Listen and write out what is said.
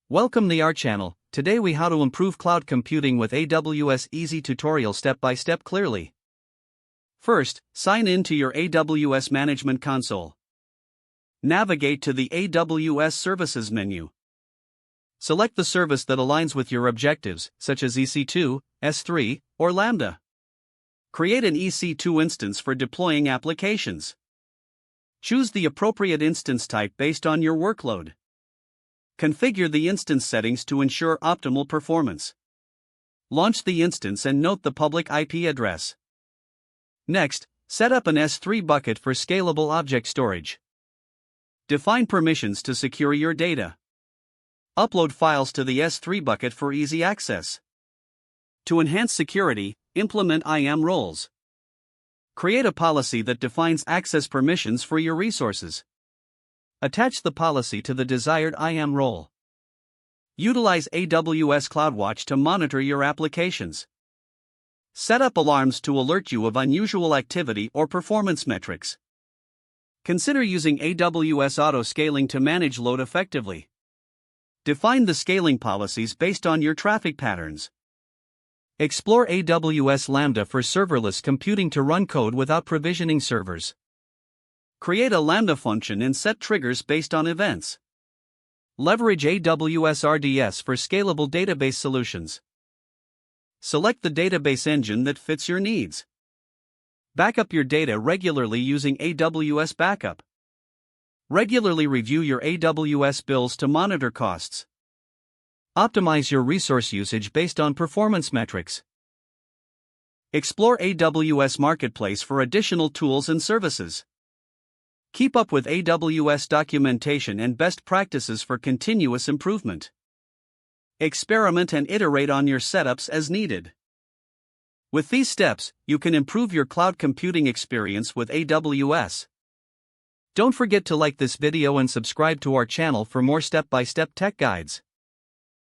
Welcome to our channel. Today we how to improve cloud computing with AWS easy tutorial step by step clearly. First, sign in to your AWS Management Console. Navigate to the AWS Services menu. Select the service that aligns with your objectives, such as EC2, S3, or Lambda. Create an EC2 instance for deploying applications. Choose the appropriate instance type based on your workload. Configure the instance settings to ensure optimal performance. Launch the instance and note the public IP address. Next, set up an S3 bucket for scalable object storage. Define permissions to secure your data. Upload files to the S3 bucket for easy access. To enhance security, implement IAM roles. Create a policy that defines access permissions for your resources. Attach the policy to the desired IAM role. Utilize AWS CloudWatch to monitor your applications. Set up alarms to alert you of unusual activity or performance metrics. Consider using AWS auto-scaling to manage load effectively. Define the scaling policies based on your traffic patterns. Explore AWS Lambda for serverless computing to run code without provisioning servers. Create a Lambda function and set triggers based on events. Leverage AWS RDS for scalable database solutions. Select the database engine that fits your needs. Backup your data regularly using AWS Backup. Regularly review your AWS bills to monitor costs. Optimize your resource usage based on performance metrics. Explore AWS Marketplace for additional tools and services. Keep up with AWS documentation and best practices for continuous improvement. Experiment and iterate on your setups as needed. With these steps, you can improve your cloud computing experience with AWS. Don't forget to like this video and subscribe to our channel for more step-by-step tech guides.